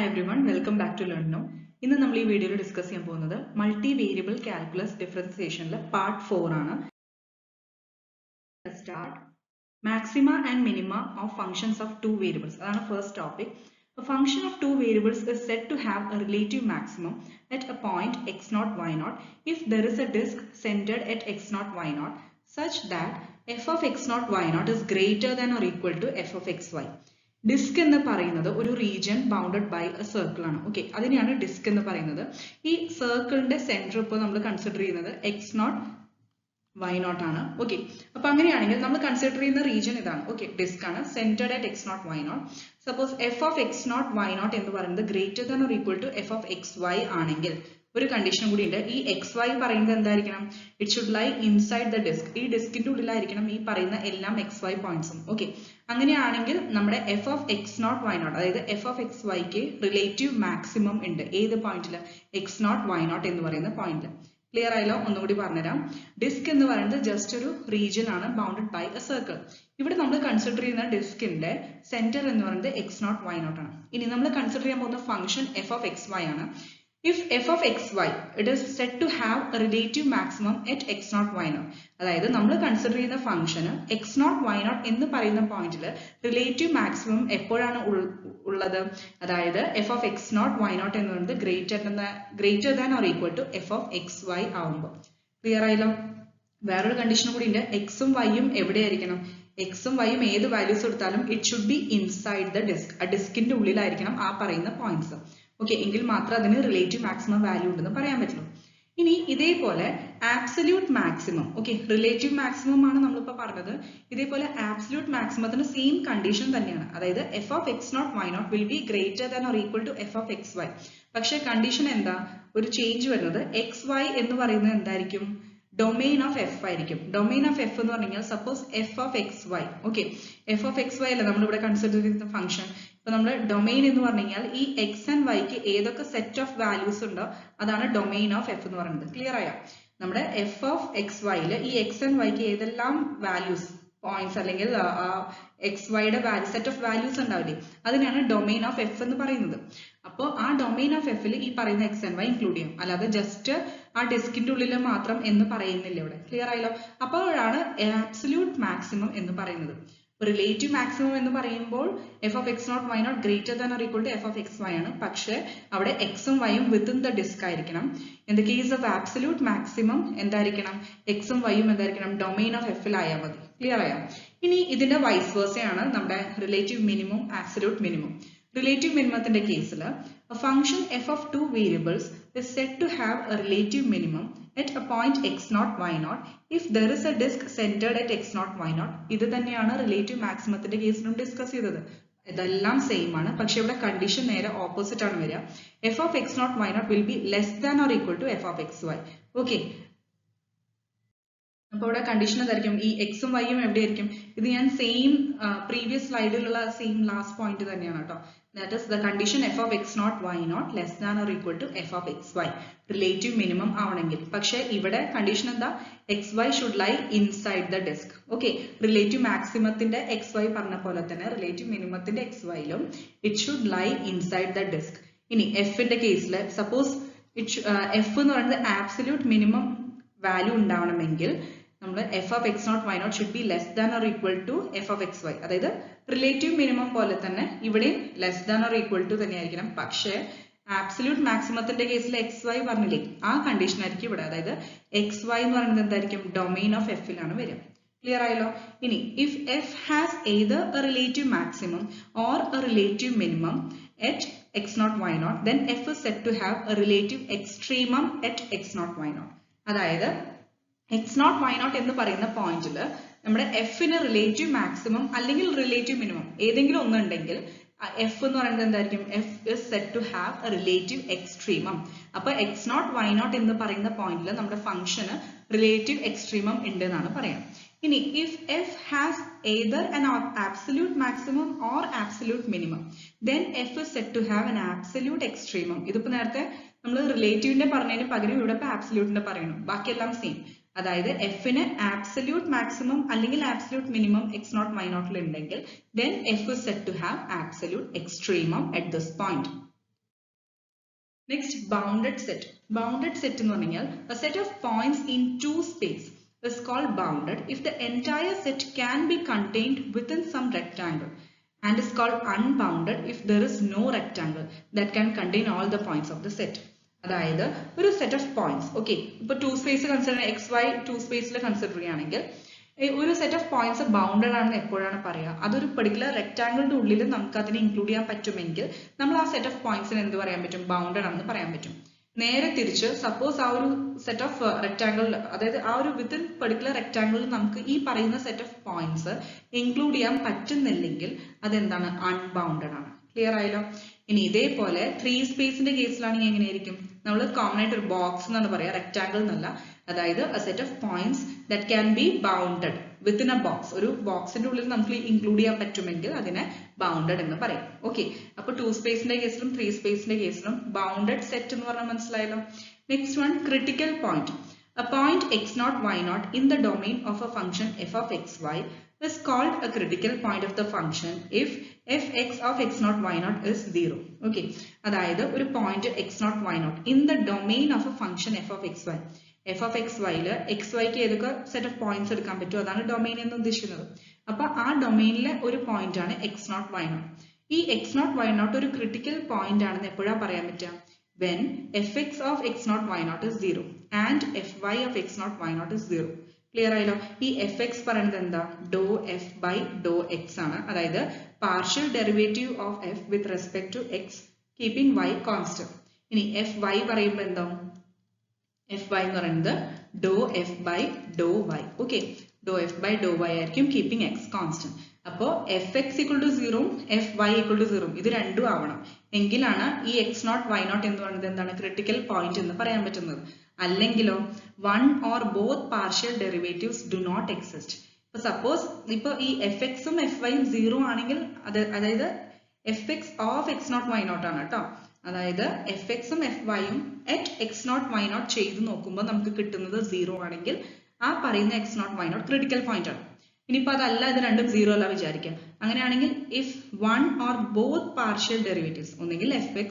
everyone, welcome back to Learn Now. ഇന്ന് നമ്മൾ ഈ വീഡിയോയിൽ ഡിസ്കസ് ചെയ്യാൻ പോകുന്നത് മൾട്ടി വേരിയബിൾ കാൽക്കുലസ് ഡിഫറൻസിയേഷനിലെ പാർട്ട് 4 ആണ്. Start maxima and minima of functions of two variables. അതാണ് first topic. A function of two variables is said to have a relative maximum at a point x0 y0 if there is a disk centered at x0 y0 such that f of x0 y0 is greater than or equal to f of xy. Disk എന്ന് പറയുന്നത് ഒരു region bounded by a circle ആണ്. Okay, അതിനെയാണ് disk എന്ന് പറയുന്നത്. ഈ സർക്കിളിന്റെ centre ഇപ്പോൾ നമ്മൾ കൺസിഡർ ചെയ്യുന്നത് x0 y0 ആണ്. ഓക്കെ, അപ്പൊ അങ്ങനെയാണെങ്കിൽ നമ്മൾ കൺസിഡർ ചെയ്യുന്ന റീജിയൻ ഇതാണ്. ഓക്കെ, ഡിസ്ക് ആണ്, centred at x0 y0. Suppose f of x0 y0 എന്ന് പറയുന്നത് greater than or equal to f of xy ആണെങ്കിൽ ഒരു കണ്ടീഷൻ കൂടി ഉണ്ട്. ഈ xy പറയുന്നത് എന്തായിരിക്കണം? It should lie inside the disk. ഈ ഡിസ്കിന്റെ ഉള്ളിലായിരിക്കണം ഈ പറയുന്ന എല്ലാം xy പോയിന്റ്സും. ഓക്കെ, അങ്ങനെയാണെങ്കിൽ നമ്മുടെ f of x0 y0 അതായത് f of xyക്ക് റിലേറ്റീവ് മാക്സിമം ഉണ്ട്. ഏത് പോയിന്റില്? x0 y0 എന്ന് പറയുന്ന പോയിന്റിൽ. ക്ലിയർ ആയല്ലോ? ഒന്നുകൂടി പറഞ്ഞുതരാം. ഡിസ്ക് എന്ന് പറയുന്നത് ജസ്റ്റ് ഒരു റീജിയൻ ആണ് ബൗണ്ടഡ് ബൈ എ സർക്കിൾ. ഇവിടെ നമ്മൾ കൺസിഡർ ചെയ്യുന്ന ഡിസ്കിന്റെ സെന്റർ എന്ന് പറയുന്നത് x0 y0 ആണ്. ഇനി നമ്മൾ കൺസിഡർ ചെയ്യാൻ പോകുന്ന ഫംഗ്ഷൻ f of xy ആണ്. If f of xy it is said to have a relative maximum at x0 y0, അതായത് നമ്മൾ കൺസിഡർ ചെയ്യുന്ന ഫംഗ്ഷന് x0 y0 എന്ന് പറയുന്ന പോയിന്റിൽ റിലേറ്റീവ് മാക്സിമം എപ്പോഴാണ് ഉള്ളത്? അതായത് f of x0 y0 എന്ന് പറയുന്നത് greater than or equal to f of xy ആവുമ്പോൾ. ക്ലിയർ ആയല്ലോ? വേറൊരു കണ്ടീഷൻ കൂടി ഉണ്ട്. എക്സും വൈയും എവിടെയായിരിക്കണം? എക്സും വൈയും ഏത് വാല്യൂസ് എടുത്താലും it should be inside the disk. ആ ഡിസ്കിന്റെ ഉള്ളിലായിരിക്കണം ആ പറയുന്ന പോയിന്റ്സ്. ഓക്കെ, എങ്കിൽ മാത്രം അതിന് റിലേറ്റീവ് മാക്സിമം വാല്യൂ ഉണ്ടെന്ന് പറയാൻ പറ്റുള്ളൂ. ഇനി ഇതേപോലെ absolute maximum, okay, relative maximum ആണ് നമ്മളിപ്പോൾ പറഞ്ഞത്. ഇതേപോലെ ആബ്സല്യൂട്ട് മാക്സിമത്തിന് സെയിം കണ്ടീഷൻ തന്നെയാണ്. അതായത് f of x0 y0 will be greater than or equal to f of xy. പക്ഷേ കണ്ടീഷൻ എന്താ? ഒരു ചേഞ്ച് വരുന്നത്. xy എന്ന് പറയുന്നത് എന്തായിരിക്കും? ഡൊമെയിൻ ഓഫ് എഫ് ആയിരിക്കും. ഡൊമെയിൻ ഓഫ് എഫ് എന്ന് പറഞ്ഞാൽ suppose f of xy, okay, f of xy അല്ല നമ്മളിവിടെ കൺസിഡർ ചെയ്യുന്ന ഫംഗ്ഷൻ. ഇപ്പൊ നമ്മൾ ഡൊമെയിൻ എന്ന് പറഞ്ഞു കഴിഞ്ഞാൽ ഈ എക്സ് ആൻഡ് വൈക്ക് ഏതൊക്കെ സെറ്റ് ഓഫ് വാല്യൂസ് ഉണ്ടോ അതാണ് ഡൊമെയിൻ ഓഫ് എഫ് എന്ന് പറയുന്നത്. ക്ലിയർ ആയോ? നമ്മുടെ f of xyയിൽ ഈ എക്സ് ആൻഡ് വൈക്ക് ഏതെല്ലാം വാല്യൂസ് പോയിന്റ്സ് അല്ലെങ്കിൽ എക്സ് വൈയുടെ സെറ്റ് ഓഫ് വാല്യൂസ് ഉണ്ടാവില്ലേ, അതിനാണ് ഡൊമെയിൻ ഓഫ് എഫ് എന്ന് പറയുന്നത്. അപ്പോൾ ആ ഡൊമെയിൻ ഓഫ് എഫിൽ ഈ പറയുന്ന എക്സ് ആൻഡ് വൈ ഇൻക്ലൂഡ് ചെയ്യും. അല്ലാതെ ജസ്റ്റ് ആ ഡിസ്കിന്റെ ഉള്ളിൽ മാത്രം എന്ന് പറയുന്നില്ല ഇവിടെ. ക്ലിയർ ആയല്ലോ? അപ്പോഴാണ് ആബ്സല്യൂട്ട് മാക്സിമം എന്ന് പറയുന്നത്. റിലേറ്റീവ് മാക്സിമം എന്ന് പറയുമ്പോൾ f of x0 y0 greater than or equal to f of xy ആണ്. പക്ഷെ അവിടെ എക്സും വൈയും വിത്തിൻ ദ ഡിസ്ക് ആയിരിക്കണം. In the case of absolute maximum എന്തായിരിക്കണം? എക്സും വൈയും എന്തായിരിക്കണം? ഡൊമെയിൻ ഓഫ് എഫിൽ ആയാൽ മതി. ക്ലിയർ ആയോ? ഇനി ഇതിന്റെ വൈസ് വേഴ്സയാണ് നമ്മുടെ relative minimum, absolute minimum. Relative മിനിമത്തിന്റെ കേസിൽ a function f of two variables is said to have a relative minimum at a point x0 y0 if there is a disk centered at x0 y0. ഇത് തന്നെയാണ് relative മാക്സിമത്തിന്റെ കേസിലും discuss ചെയ്തത്. ഇതെല്ലാം same ആണ്. പക്ഷെ ഇവിടെ കണ്ടീഷൻ നേരെ opposite ആണ് വരിക. f of x0 y0 will be less than or equal to f of xy. Okay, അപ്പൊ ഇവിടെ കണ്ടീഷൻ എന്തായിരിക്കും? ഈ എക്സും വൈയും എവിടെയായിരിക്കും? ഇത് ഞാൻ സെയിം പ്രീവിയസ് സ്ലൈഡിലുള്ള സെയിം ലാസ്റ്റ് പോയിന്റ് തന്നെയാണ് കേട്ടോ. That is the condition f of x0 y0 less than or equal to f of xy. Relative minimum ആവണമെങ്കിൽ. പക്ഷെ ഇവിടെ കണ്ടീഷൻ എന്താ? xy should lie inside the disk. Okay, relative മാക്സിമത്തിന്റെ xy പറഞ്ഞ പോലെ തന്നെ റിലേറ്റീവ് മിനിമത്തിന്റെ xyയിലും it should lie inside the disk. ഇനി എഫിന്റെ കേസിൽ സപ്പോസ് എഫ് എന്ന് പറയുന്നത് ആബ്സല്യൂട്ട് മിനിമം വാല്യൂ ഉണ്ടാവണമെങ്കിൽ നമ്മൾ f of x0 y0 should be less than or equal to f of xy. അതായത് റിലേറ്റീവ് മിനിമം പോലെ തന്നെ ഇവിടെയും less than or equal to തന്നെയായിരിക്കണം. പക്ഷേ ആബ്സല്യൂട്ട് മാക്സിമത്തിന്റെ കേസിൽ xy പറഞ്ഞില്ലേ, ആ കണ്ടീഷൻ ആയിരിക്കും ഇവിടെ. അതായത് xy എന്ന് പറയുന്നത് എന്തായിരിക്കും? ഡൊമെയിൻ ഓഫ് എഫിലാണ് വരിക. ക്ലിയർ ആയല്ലോ? ഇനി if f has either a relative maximum or a relative minimum at x0 y0 then f is said to have a relative extremum at x0 y0. അതായത് x0 y0 എന്ന് പറയുന്ന പോയിന്റിൽ നമ്മുടെ എഫിന് relative maximum അല്ലെങ്കിൽ relative minimum ഏതെങ്കിലും ഒന്നുണ്ടെങ്കിൽ F എന്ന് പറയുന്നത് എന്തായിരിക്കും? F is set to have a relative extremum. അപ്പൊ x0 y0 എന്ന് പറയുന്ന പോയിന്റിൽ നമ്മുടെ ഫംഗ്ഷന് റിലേറ്റീവ് എക്സ്ട്രീമം ഉണ്ട് എന്നാണ് പറയാം. ഇനി if f has either an absolute maximum or absolute minimum then f is said to have an absolute extremum. ഇതിപ്പോ നേരത്തെ നമ്മൾ റിലേറ്റീവിന്റെ പറഞ്ഞതിന് പകരം ഇവിടെ ഇപ്പൊ ആബ്സല്യൂട്ടിന്റെ പറയണം. ബാക്കിയെല്ലാം സെയിം. അതായത് എഫിന് ആബ്സല്യൂട്ട് മാക്സിമം അല്ലെങ്കിൽ ആബ്സല്യൂട്ട് മിനിമം x0 y0 ഉണ്ടെങ്കിൽ then f is said to have absolute extremum at this point. Next, bounded set. Bounded set എന്ന് പറഞ്ഞാൽ a set of points in two space is called bounded if the entire set can be contained within some rectangle, and is called unbounded if there is no rectangle that can contain all the points of the set. അതായത് ഒരു set of points, okay, ഇപ്പൊ two space consider X Y two space consider ചെയ്യുകയാണെങ്കിൽ ഒരു set of points bounded ആണെന്ന് എപ്പോഴാണ് പറയുക? അതൊരു particular റെക്ടാംഗിളിന്റെ ഉള്ളിൽ നമുക്ക് അതിനെ ഇൻക്ലൂഡ് ചെയ്യാൻ പറ്റുമെങ്കിൽ നമ്മൾ ആ സെറ്റ് ഓഫ് പോയിന്റ്സിന് എന്ത് പറയാൻ പറ്റും? ബൗണ്ടഡ് ആണെന്ന് പറയാൻ പറ്റും. നേരെ തിരിച്ച് സപ്പോസ് ആ ഒരു സെറ്റ് ഓഫ് റെക്ടാംഗിൾ, അതായത് ആ ഒരു വിത്തിൻ പെർട്ടിക്കുലർ റെക്ടാംഗിളിൽ നമുക്ക് ഈ പറയുന്ന സെറ്റ് ഓഫ് പോയിന്റ്സ് ഇൻക്ലൂഡ് ചെയ്യാൻ പറ്റുന്നില്ലെങ്കിൽ അതെന്താണ്? അൺബൗണ്ടഡ് ആണ്. ക്ലിയർ ആയല്ലോ? ഇനി ഇതേപോലെ ത്രീ സ്പേസിന്റെ കേസിലാണെങ്കിൽ എങ്ങനെയായിരിക്കും? നമ്മൾ കോമൺ ആയിട്ട് ഒരു ബോക്സ് എന്നാണ് പറയാ, റെക്ടാംഗിൾ എന്നല്ല. അതായത് a set of points that can be bounded within a box. ഒരു ബോക്സിന്റെ ഉള്ളിൽ നമുക്ക് ഇൻക്ലൂഡ് ചെയ്യാൻ പറ്റുമെങ്കിൽ അതിനെ ബൗണ്ടഡ് എന്ന് പറയും. ഓക്കെ, അപ്പൊ ടു സ്പേസിന്റെ കേസിലും ത്രീ സ്പേസിന്റെ കേസിലും ബൗണ്ടഡ് സെറ്റ് എന്ന് പറഞ്ഞാൽ മനസ്സിലായല്ലോ. Next one, critical point. A point x0 y0 in the domain of a function f of xy is called a critical point of the function if fx of x0 y0 is 0. Okay, അതായത് ഒരു point x0 y0 in the domain of a function f of xy. f of xy ല് xyക്ക് ഏതൊക്കെ set of points എടുക്കാൻ പറ്റും അതാണ് domain എന്ന് ഉദ്ദേശിക്കുന്നത്. അപ്പൊ ആ ഡൊമൈനിലെ ഒരു പോയിന്റ് ആണ് x0 y0. ഈ x0 y0 ഒരു ക്രിട്ടിക്കൽ പോയിന്റ് ആണെന്ന് എപ്പോഴാണ് പറയാൻ പറ്റുക? when fx of x0 y0 is 0 and fy of x0 y0 is 0. Clear ആയല്ലോ? ഈ fx പറയുന്നത് എന്താ? ഡോ എഫ് ബൈ ഡോ എക്സ് ആണ്. അതായത് partial derivative of f with respect to x keeping y constant. ഇനി fy പറയുമ്പോൾ എന്താവും? fy എന്ന് പറയുന്നത് ഡോ എഫ് ബൈ ഡോ വൈ. ഓക്കെ, ഡോ എഫ് ബൈ ഡോ വൈ ആയിരിക്കും കീപ്പിംഗ് x കോൺസ്റ്റന്റ്. അപ്പോ fx equal to 0 fy equal to 0 ഇത് രണ്ടും ആവണം. എങ്കിലാണ് ഈ x0 y0 എന്ന് പറയുന്നത് എന്താണ്? ക്രിട്ടിക്കൽ പോയിന്റ് എന്ന് പറയാൻ പറ്റുന്നത്. അല്ലെങ്കിലോ one or both partial derivatives do not exist. ഇപ്പൊ സപ്പോസ് ഇപ്പൊ ഈ fxഉം fyയും 0 ആണെങ്കിൽ അതായത് fx ഓഫ് x0 y0 ആണ് കേട്ടോ. അതായത് fxഉം fyയും at x0 y0 ചെയ്ത് നോക്കുമ്പോൾ നമുക്ക് കിട്ടുന്നത് 0 ആണെങ്കിൽ ആ പറയുന്ന x0 y0 ക്രിട്ടിക്കൽ പോയിന്റ് ആണ്. ഇനിയിപ്പോ അതല്ല, ഇത് രണ്ടും 0 അല്ല വിചാരിക്കാം. അങ്ങനെയാണെങ്കിൽ if one or both partial derivatives, ഒന്നെങ്കിൽ fx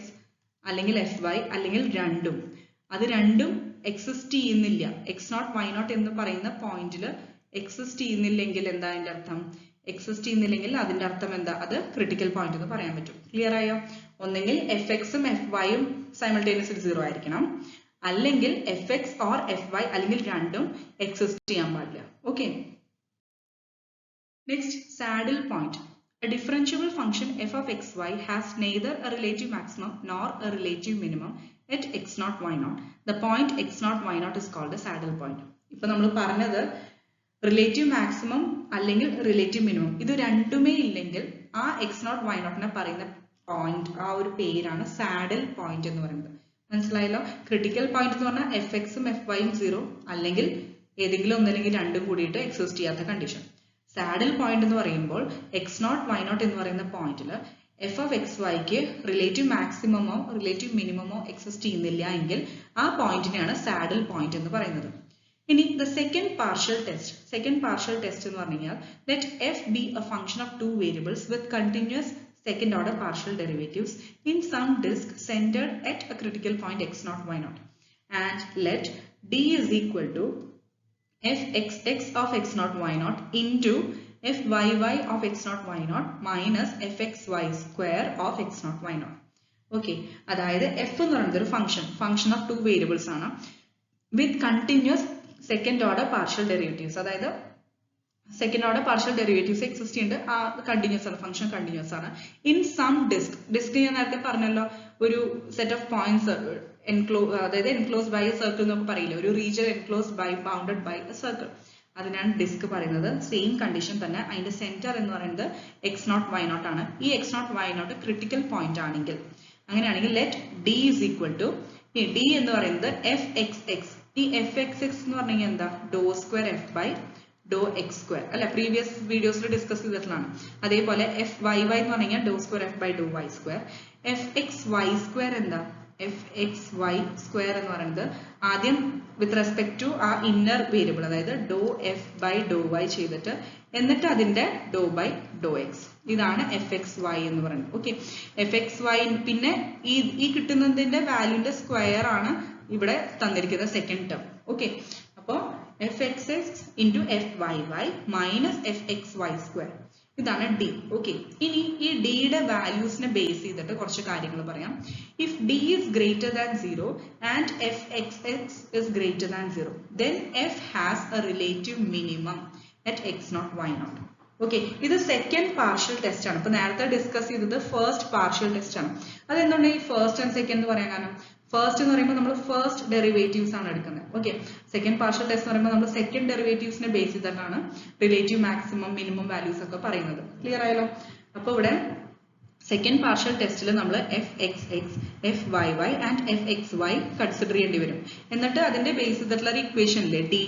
അല്ലെങ്കിൽ fy അല്ലെങ്കിൽ രണ്ടും, അത് രണ്ടും എക്സിസ്റ്റ് ചെയ്യുന്നില്ല, x0 y0 എന്ന് പറയുന്ന പോയിന്റിൽ എക്സിസ്റ്റ് ചെയ്യുന്നില്ലെങ്കിൽ എന്താ അതിന്റെ അർത്ഥം? എക്സിസ്റ്റ് ചെയ്യുന്നില്ലെങ്കിൽ അതിന്റെ അർത്ഥം എന്താ? അത് ക്രിട്ടിക്കൽ പോയിന്റ് എന്ന് പറയാൻ പറ്റും. ക്ലിയർ ആയോ? ഒന്നെങ്കിൽ fxഉം fyയും സൈമൾട്ടേനിയസ്ലി 0 ആയിരിക്കണം, അല്ലെങ്കിൽ fx ഓർ fy അല്ലെങ്കിൽ രണ്ടും എക്സിസ്റ്റ് ചെയ്യാൻ പാടില്ല. Okay, next, saddle point. A differentiable function f of xy has neither a relative maximum nor a relative minimum at x0 y0. The point x0 y0 is called a saddle point. ഇപ്പൊ നമ്മൾ പറഞ്ഞത് relative maximum അല്ലെങ്കിൽ relative minimum ഇത് രണ്ടുമേ ഇല്ലെങ്കിൽ ആ x0 y0 പറയുന്ന point, ആ ഒരു പേരാണ് സാഡിൽ പോയിന്റ് എന്ന് പറയുന്നത്. മനസ്സിലായല്ലോ? ക്രിട്ടിക്കൽ പോയിന്റ് എന്ന് പറഞ്ഞാൽ fxഉം fyയും 0 അല്ലെങ്കിൽ ഏതെങ്കിലും ഒന്നല്ലെങ്കിൽ രണ്ടും കൂടിയിട്ട് എക്സിസ്റ്റ് ചെയ്യാത്ത കണ്ടീഷൻ. സാഡിൽ പോയിന്റ് എന്ന് പറയുമ്പോൾ x0 y0 എന്ന് പറയുന്ന പോയിന്റിൽ f of xyക്ക് റിലേറ്റീവ് മാക്സിമമോ റിലേറ്റീവ് മിനിമമോ എക്സിസ്റ്റ് ചെയ്യുന്നില്ല എങ്കിൽ ആ പോയിന്റിനെയാണ് സാഡിൽ പോയിന്റ് എന്ന് പറയുന്നത്. ഇനി the second partial test എന്ന് പറഞ്ഞു കഴിഞ്ഞാൽ let f be a function of two variables with continuous second order partial derivatives in some disk centered at a critical point x0 y0, and let d is equal to fxx of x0 y0 into fyy of x0 y0 minus fxy square of x0 y0. Okay, അതായത് f എന്ന് പറയുന്നത് ഒരു function of two variables ആണ് with continuous second order partial derivatives. അതായത് second order partial derivatives exist ചെയ്യുന്നുണ്ട്, ആ continuous ആണ്, function continuous ആണ്. ഇൻ സം ഡിസ്ക് ഞാൻ നേരത്തെ പറഞ്ഞല്ലോ, ഒരു സെറ്റ് ഓഫ് പോയിന്റ്സ് അതായത് എൻക്ലോസ്ഡ് ബൈ എ സർക്കിൾ എന്നൊക്കെ പറയില്ല, ഒരു region enclosed by bounded by a circle, അതിനാണ് ഡിസ്ക് പറയുന്നത്. സെയിം കണ്ടീഷൻ തന്നെ അതിന്റെ സെന്റർ എന്ന് പറയുന്നത് x0 y0 ആണ്. ഈ x0 y0 ക്രിട്ടിക്കൽ പോയിന്റ് ആണെങ്കിൽ, അങ്ങനെയാണെങ്കിൽ let d is equal to d എന്ന് പറയുന്നത് fxx. ഈ fxx എന്ന് പറഞ്ഞു കഴിഞ്ഞാൽ എന്താ? ഡോ സ്ക്വയർ എഫ് ബൈ ഡോ എക്സ് സ്ക്വയർ അല്ല, പ്രീവിയസ് വീഡിയോസിൽ ഡിസ്കസ് ചെയ്തിട്ടുള്ളതാണ്. അതേപോലെ fyy എന്ന് പറഞ്ഞു കഴിഞ്ഞാൽ ഡോ സ്ക്വയർ എഫ് ബൈ ഡോ വൈ സ്ക്വയർ. fxy സ്ക്വയർ എന്താ? fxy സ്ക്വയർ എന്ന് പറയുന്നത് ആദ്യം വിത്ത് റെസ്പെക്ട് ടു ആ ഇന്നർ വേരിയബിൾ, അതായത് ഡോ എഫ് ബൈ ഡോ വൈ ചെയ്തിട്ട് എന്നിട്ട് അതിന്റെ ഡോ ബൈ ഡോ എക്സ്. ഇതാണ് എഫ് എക്സ് വൈ എന്ന് പറയുന്നത്. ഓക്കെ, എഫ് എക്സ് വൈ പിന്നെ ഈ കിട്ടുന്നതിന്റെ വാല്യൂന്റെ സ്ക്വയർ ആണ് ഇവിടെ തന്നിരിക്കുന്ന സെക്കൻഡ് ടേം. ഓക്കെ, അപ്പോൾ F X X into F Y Y minus F X Y square, ഇതാണ് ഡി. ഓക്കെ, ഇനി ഈ ഡിയുടെ വാല്യൂസിനെ ബേസ് ചെയ്തിട്ട് കുറച്ച് കാര്യങ്ങൾ പറയാം. If D is greater than 0 and F X X is greater than 0 then F has a relative minimum at x0 y0. Okay, ഇത് സെക്കൻഡ് പാർഷ്യൽ ടെസ്റ്റ് ആണ്. ഇപ്പൊ നേരത്തെ ഡിസ്കസ് ചെയ്തത് ഫസ്റ്റ് പാർഷ്യൽ ടെസ്റ്റ് ആണ്. അതെന്തുകൊണ്ട് ഈ ഫസ്റ്റ് ആൻഡ് സെക്കൻഡ് എന്ന് പറയാൻ കാരണം, ഫസ്റ്റ് എന്ന് പറയുമ്പോൾ നമ്മൾ ഫസ്റ്റ് ഡെറിവേറ്റീവ്സ് ആണ് എടുക്കുന്നത്. ഓക്കെ, സെക്കൻഡ് പാർഷ്യൽ ടെസ്റ്റ് എന്ന് പറയുമ്പോൾ നമ്മൾ സെക്കൻഡ് ഡെറിവേറ്റീവ്സിനെ ബേസ് ചെയ്തിട്ടാണ് റിലേറ്റീവ് മാക്സിമം മിനിമം വാല്യൂസ് ഒക്കെ പറയുന്നത്. ക്ലിയർ ആയല്ലോ? അപ്പൊ ഇവിടെ സെക്കൻഡ് പാർഷ്യൽ ടെസ്റ്റിൽ നമ്മൾ F X X, F Y Y and F X Y consider ചെയ്യേണ്ടി വരും. എന്നിട്ട് അതിന്റെ ബേസ് ചെയ്തിട്ടുള്ള ഒരു ഇക്വേഷനിലെ ഡി,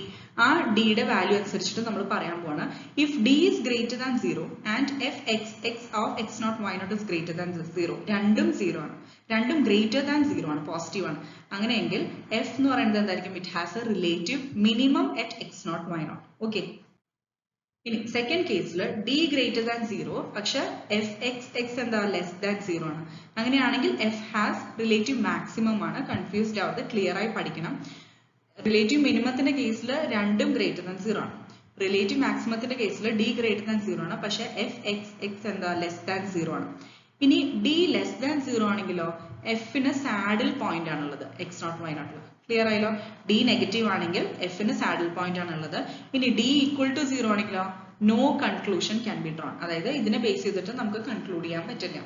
ആ ഡിയുടെ വാല്യൂ അനുസരിച്ചിട്ട് നമ്മൾ പറയാൻ പോവാണ്. If D is greater than 0 and F X X of X naught Y naught is greater than 0, രണ്ടും 0 ആണ്, രണ്ടും ഗ്രേറ്റർ ദാൻ 0 ആണ്, പോസിറ്റീവ് ആണ്. അങ്ങനെയെങ്കിൽ എഫ് എന്ന് പറയുന്നത് എന്തായിരിക്കും? It has a relative minimum at X naught Y naught. Okay, ഇനി സെക്കൻഡ് കേസിൽ ഡി ഗ്രേറ്റർ ദാൻ 0 പക്ഷെ എഫ് എക്സ് എക്സ് എന്താ ലെസ് ദാൻ 0 ആണ്. അങ്ങനെയാണെങ്കിൽ എഫ് ഹാസ് റിലേറ്റീവ് മാക്സിമം ആണ്. കൺഫ്യൂസ്ഡ് ആവാതെ ക്ലിയർ ആയി പഠിക്കണം. റിലേറ്റീവ് മിനിമത്തിന്റെ കേസിൽ രണ്ടും ഗ്രേറ്റർ ദാൻ 0 ആണ്. റിലേറ്റീവ് മാക്സിമത്തിന്റെ കേസിൽ ഡി ഗ്രേറ്റർ ദാൻ 0 ആണ്, പക്ഷെ എഫ് എക്സ് എക്സ് എന്താ ലെസ് ദാൻ 0 ആണ്. ഇനി ഡി ലെസ് ദാൻ 0 ആണെങ്കിലോ എഫിന് സാഡിൽ പോയിന്റ് ആണുള്ളത് എക്സ് നോട്ട് വൈ നോട്ടിൽ. ക്ലിയർ ആയല്ലോ? ഡി നെഗറ്റീവ് ആണെങ്കിൽ എഫിന് സാഡിൽ പോയിന്റ് ആണുള്ളത്. ഇനി ഡി ഈക്വൽ ടു 0 ആണെങ്കിലോ no conclusion can be drawn, അതായത് ഇതിനെ ബേസ് ചെയ്തിട്ട് നമുക്ക് കൺക്ലൂഡ് ചെയ്യാൻ പറ്റില്ല.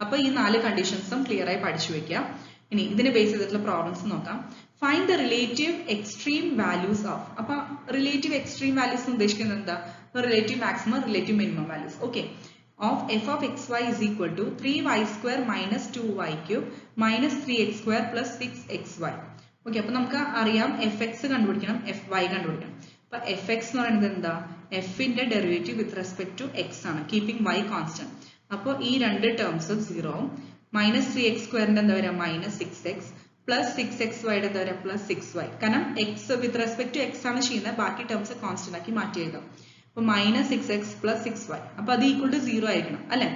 അപ്പൊ ഈ 4 കണ്ടീഷൻസും ക്ലിയർ ആയി പഠിച്ചു വെക്കുക. ഇനി ഇതിനെ ബേസ് ചെയ്തിട്ടുള്ള പ്രോബ്ലംസ് നോക്കാം. Find the relative extreme values of. അപ്പൊ റിലേറ്റീവ് എക്സ്ട്രീം വാല്യൂസ് ഉദ്ദേശിക്കുന്നത് എന്താ? Relative maximum, relative minimum values. Okay, of f of xy is equal to 3y square minus 2y cube minus 3x square plus 6xy. ഓക്കെ, അപ്പൊ നമുക്ക് അറിയാം F X കണ്ടുപിടിക്കണം, F Y കണ്ടുപിടിക്കണം. അപ്പൊ എഫ് എക്സ് എന്ന് പറയുന്നത് എന്താ? എഫിന്റെ derivative with respect to X ആണ്, കീപ്പിംഗ് വൈ കോൺസ്റ്റന്റ്. അപ്പോൾ ഈ രണ്ട് ടേംസും 0 ആവും. മൈനസ് 3x സ്ക്വയറിന്റെ എന്താ വരിക? മൈനസ് 6x പ്ലസ് 6xy എന്താ വരിക? Plus 6y. കാരണം X with respect to X ആണ് ചെയ്യുന്നത്, ബാക്കി ടേംസ് കോൺസ്റ്റന്റ് ആക്കി മാറ്റി എഴുതാം. അപ്പൊ മൈനസ് 6x പ്ലസ് 6y, അപ്പൊ അത് ഈക്വൽ ടു 0 ആയിരിക്കണം അല്ലെ?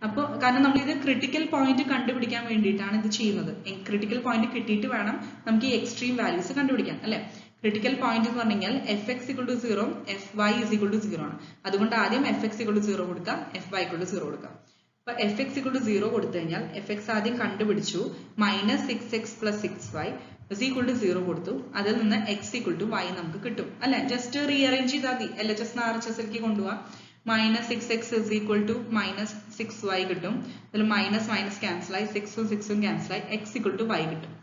അപ്പോൾ കാരണം നമ്മൾ ഇത് ക്രിട്ടിക്കൽ പോയിന്റ് കണ്ടുപിടിക്കാൻ വേണ്ടിയിട്ടാണ് ഇത് ചെയ്യുന്നത്. ക്രിട്ടിക്കൽ പോയിന്റ് കിട്ടിയിട്ട് വേണം നമുക്ക് ഈ എക്സ്ട്രീം വാല്യൂസ് കണ്ടുപിടിക്കാൻ അല്ലെ? ക്രിട്ടിക്കൽ പോയിന്റ് എന്ന് പറഞ്ഞാൽ F X equal to 0, F Y is equal to 0 ആണ്. അതുകൊണ്ട് ആദ്യം എഫ് എക്സ് ഇക്വൽ ടു 0 കൊടുക്കാം, എഫ് വൈ ഇക്വൽ ടു 0 കൊടുക്കാം. അപ്പൊ എഫ് എക്സ് ഇക്വൽ ടു 0 കൊടുത്തു കഴിഞ്ഞാൽ എഫ് എക്സ് ആദ്യം കണ്ടുപിടിച്ചു, minus 6x plus 6y is equal to 0 കൊടുത്തു. അതിൽ നിന്ന് x equal to y നമുക്ക് കിട്ടും അല്ലെ? ജസ്റ്റ് റീഅറേഞ്ച് ചെയ്താൽ മതി, LHS RHS കൊണ്ടുപോവാം. Minus 6x is equal to minus 6y കിട്ടും. അതിൽ മൈനസ് മൈനസ് ക്യാൻസൽ ആയി, 6ഉം 6ഉം ക്യാൻസൽ ആയി, x equal to y കിട്ടും.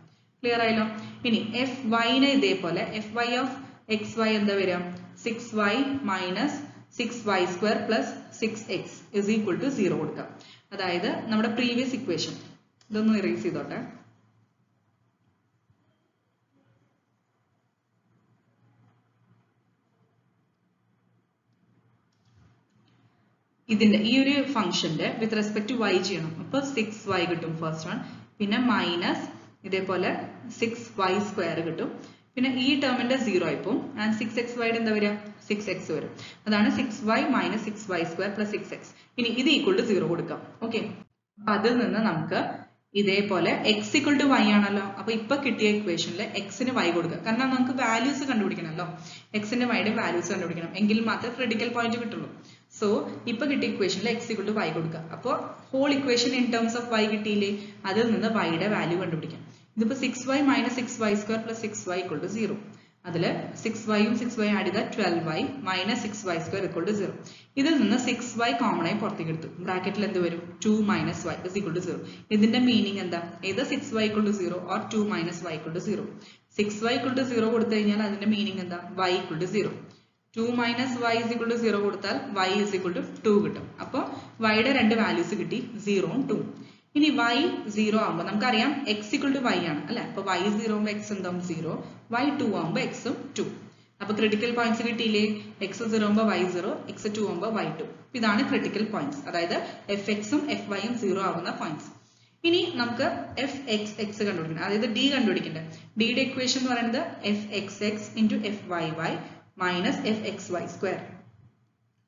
ക്ലിയർ ആയല്ലോ? ഇനി എഫ് വൈനെ ഇതേപോലെ F Y of X Y എന്താ വരിക? 6y minus 6y square plus 6x is equal to 0 കൊടുക്കാം. അതായത് നമ്മുടെ പ്രീവിയസ് ഇക്വേഷൻ ഇതൊന്ന് ഇറേസ് ചെയ്തോട്ടെ. ഇതിന്റെ ഈ ഒരു ഫംഗ്ഷന്റെ വിത്ത് റെസ്പെക്ട് ടു y ചെയ്യണം. അപ്പൊ 6y കിട്ടും ഫസ്റ്റ് വൺ, പിന്നെ മൈനസ് ഇതേപോലെ 6y സ്ക്വയർ കിട്ടും, പിന്നെ ഈ ടേമിന്റെ 0 ആയിപ്പോ ആൻഡ് 6xy എന്താ വരിക? 6x വരും. അതാണ് 6y minus 6y square plus 6x. ഇനി ഇത് ഈക്വൽ ടു 0 കൊടുക്കാം. ഓക്കെ, അപ്പൊ അതിൽ നിന്ന് നമുക്ക് ഇതേപോലെ x ഈക്വൽ ടു y ആണല്ലോ. അപ്പൊ ഇപ്പൊ കിട്ടിയ ഇക്വേഷനിൽ എക്സിന് y കൊടുക്കുക, കാരണം നമുക്ക് വാല്യൂസ് കണ്ടുപിടിക്കണമല്ലോ. എക്സിന്റെ വൈയുടെ വാല്യൂസ് കണ്ടുപിടിക്കണം, എങ്കിൽ മാത്രമേ ക്രിട്ടിക്കൽ പോയിന്റ് കിട്ടുള്ളൂ. സോ ഇപ്പൊ കിട്ടിയ ഇക്വേഷനിൽ x ഈക്വൽ ടു y കൊടുക്കുക. അപ്പോൾ whole equation in terms of y കിട്ടിയില്ലേ? അതിൽ നിന്ന് y-യുടെ വാല്യൂ കണ്ടുപിടിക്കാം. ഇതിപ്പോ 6y minus 6y square plus 6y equal to 0. അതിൽ 6yയും 6y ആഡ് ചെയ്താൽ 12y minus 6y square equal to 0. ഇതിൽ നിന്ന് 6y കോമൺ ആയി പുറത്തേക്ക് എടുത്തു. ബ്രാക്കറ്റിൽ എന്ത് വരും? 2 minus y is equal to 0. ഇതിന്റെ മീനിങ് എന്താ? ഏത് 6y ഈക്വൽ ടു 0 ഓർ 2 minus y equal to 0. 6y equal to 0 കൊടുത്തു കഴിഞ്ഞാൽ അതിന്റെ മീനിങ് എന്താ? y equal to 0. 2 minus y is equal to 0 കൊടുത്താൽ y ഇസ് ഈക്വൽ ടു 2 കിട്ടും. അപ്പോൾ y-യുടെ രണ്ട് വാല്യൂസ് കിട്ടി, 0ഉം 2ഉം. ഇനി y 0 ആകുമ്പോൾ നമുക്കറിയാം x ഈക്വൽ ടു y ആണ് അല്ലെ? അപ്പൊ y 0 ആകുമ്പോൾ x എന്താവും? 0. y 2 ആകുമ്പോൾ x ഉം 2. അപ്പൊ ക്രിട്ടിക്കൽ പോയിന്റ്സ് കിട്ടിയില്ലേ? x 0 ആകുമ്പോൾ y 0, x 2 ആകുമ്പോൾ y 2. ഇതാണ് ക്രിട്ടിക്കൽ പോയിന്റ്സ്, അതായത് എഫ് എക്സും എഫ് വൈയും 0 ആവുന്ന പോയിന്റ്സ്. ഇനി നമുക്ക് എഫ് എക്സ് എക്സ് കണ്ടുപിടിക്കണം, അതായത് ഡി കണ്ടുപിടിക്കണ്ടേ. ഡിയുടെ ഇക്വേഷൻ എന്ന് പറയുന്നത് F X X into F Y Y minus F X Y square.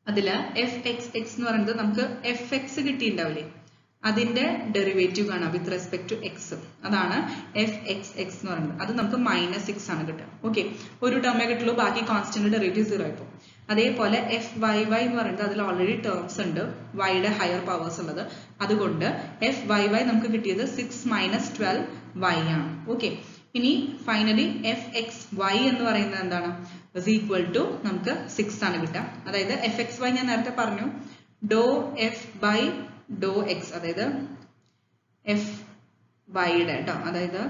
അതില് എഫ് എക്സ് എക്സ് എന്ന് പറയുന്നത് നമുക്ക് എഫ് എക്സ് കിട്ടിയിട്ടുണ്ടാവില്ലേ, അതിന്റെ ഡെറിവേറ്റീവ് കാണാം വിത്ത് റെസ്പെക്ട് ടു എക്സ്. അതാണ് എഫ് എക്സ് എക്സ് എന്ന് പറയുന്നത്. അത് നമുക്ക് -6 ആണ് കിട്ടുക. ഓക്കെ, ഒരു ടേമേ കിട്ടുള്ളൂ, ബാക്കി കോൺസ്റ്റന്റ് ഡെറിവേറ്റീവ് 0 ആയിപ്പോ. അതേപോലെ എഫ് വൈ വൈ എന്ന് പറയുന്നത് അതിൽ ഓൾറെഡി ടേംസ് ഉണ്ട്, വൈയുടെ ഹയർ പവേഴ്സ് ഉള്ളത്. അതുകൊണ്ട് എഫ് വൈ വൈ നമുക്ക് കിട്ടിയത് 6 - 12 y ആണ്. ഓക്കെ, ഇനി ഫൈനലി എഫ് എക്സ് വൈ എന്ന് പറയുന്നത് എന്താണ്, ഇസ് ഈക്വൽ ടു നമുക്ക് 6 ആണ് കിട്ടുക. അതായത് എഫ് എക്സ് വൈ ഞാൻ നേരത്തെ പറഞ്ഞു ഡോ എഫ് ബൈ ഡോ എക്സ്, അതായത് എഫ് വൈയുടെ കേട്ടോ, അതായത്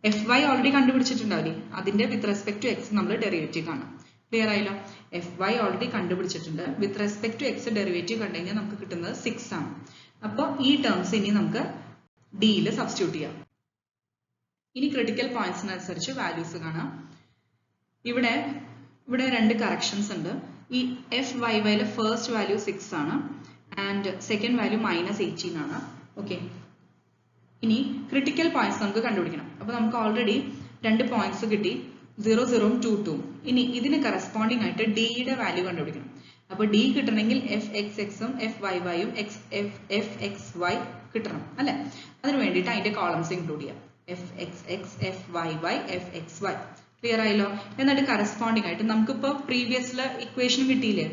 എഫ് വൈ ഓൾറെഡി കണ്ടുപിടിച്ചിട്ടുണ്ടാവില്ലേ, അതിന്റെ വിത്ത് റെസ്പെക്ട് ടു എക്സ് നമ്മൾ ഡെറിവേറ്റീവ് കാണാം. ക്ലിയർ ആയല്ലോ? എഫ് വൈ ഓൾറെഡി കണ്ടുപിടിച്ചിട്ടുണ്ട്, with respect to X derivative കണ്ടു കഴിഞ്ഞാൽ നമുക്ക് കിട്ടുന്നത് 6 ആണ്. അപ്പോൾ ഈ ടേംസ് ഇനി നമുക്ക് ഡിയിൽ സബ്സ്റ്റിറ്റ്യൂട്ട് ചെയ്യാം. ഇനി ക്രിട്ടിക്കൽ പോയിന്റ്സിനനുസരിച്ച് വാല്യൂസ് കാണാം. ഇവിടെ രണ്ട് കറക്ഷൻസ് ഉണ്ട്. ഈ എഫ് വൈ വൈയിലെ ഫസ്റ്റ് വാല്യൂ 6 ആണ് ആൻഡ് സെക്കൻഡ് വാല്യൂ -18 ആണ്. ഓക്കെ, ഇനി ക്രിട്ടിക്കൽ പോയിന്റ്സ് നമുക്ക് കണ്ടുപിടിക്കണം. അപ്പോൾ നമുക്ക് ഓൾറെഡി 2 പോയിന്റ്സ് കിട്ടി, 0 0 2 2. ഇനി ഇതിന് കറസ്പോണ്ടിങ് ആയിട്ട് ഡിയുടെ വാല്യൂ കണ്ടുപിടിക്കണം. അപ്പോൾ ഡി കിട്ടണമെങ്കിൽ എഫ് എക്സ് എക്സും എഫ് വൈ വൈയും എഫ് എക്സ് വൈ കിട്ടണം അല്ലെ. അതിന് വേണ്ടിയിട്ട് അതിന്റെ കോളംസ് ഇൻക്ലൂഡ് ചെയ്യാം, F X X F Y Y F X Y. Clear ആയല്ലോ? എന്നിട്ട് കറസ്പോണ്ടിങ് ആയിട്ട് നമുക്കിപ്പോൾ പ്രീവിയസിലെ ഇക്വേഷൻ കിട്ടിയില്ലേ,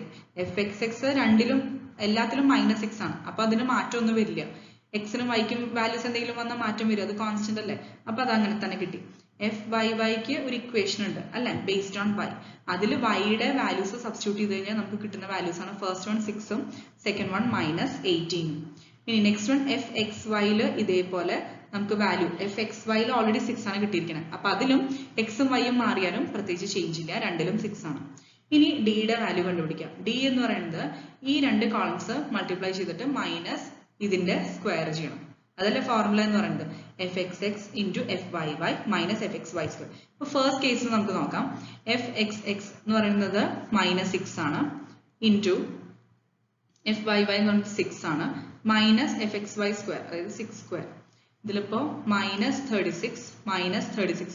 എഫ് എക്സ് എക്സ് രണ്ടിലും എല്ലാത്തിലും -6 ആണ്. അപ്പൊ അതിന് മാറ്റമൊന്നും വരില്ല. എക്സിനും വൈക്കും വാല്യൂസ് എന്തെങ്കിലും വന്നാൽ മാറ്റം വരും, അത് കോൺസ്റ്റന്റ് അല്ലേ. അപ്പൊ അത് അങ്ങനെ തന്നെ കിട്ടി. എഫ് വൈ വൈക്ക് ഒരു ഇക്വേഷൻ ഉണ്ട് അല്ലെ, ബേസ്ഡ് ഓൺ വൈ. അതിൽ വൈയുടെ വാല്യൂസ് സബ്സ്റ്റിറ്റ്യൂട്ട് ചെയ്ത് കഴിഞ്ഞാൽ നമുക്ക് കിട്ടുന്ന വാല്യൂസ് ആണ് ഫസ്റ്റ് വൺ 6ഉം സെക്കൻഡ് വൺ -18. ഇനി നെക്സ്റ്റ് വൺ എഫ് എക്സ് വൈയില് ഇതേപോലെ നമുക്ക് വാല്യൂ എഫ് എക്സ് വൈയിൽ ഓൾറെഡി 6 ആണ് കിട്ടിയിരിക്കുന്നത്. അപ്പൊ അതിലും എക്സും വൈയും മാറിയാലും പ്രത്യേകിച്ച് ചേഞ്ച് ഇല്ല, രണ്ടിലും 6 ആണ്. ഇനി ഡിയുടെ വാല്യൂ കണ്ടുപിടിക്കാം. ഡി എന്ന് പറയുന്നത് ഈ 2 കോളംസ് മൾട്ടിപ്ലൈ ചെയ്തിട്ട് മൈനസ് ഇതിന്റെ സ്ക്വയർ ചെയ്യണം. അതല്ലേ ഫോർമുല എന്ന് പറയുന്നത്, F X X into F Y Y minus F X Y square. ഇപ്പൊ ഫസ്റ്റ് കേസിൽ നമുക്ക് നോക്കാം. എഫ് എക്സ് എക്സ് എന്ന് പറയുന്നത് -6 ആണ് ഇൻറ്റു എഫ് വൈ വൈ എന്ന് പറയുന്നത് 6 ആണ് minus F X Y square, അതായത് 6 സ്ക്വയർ. ഇതിലിപ്പോ -36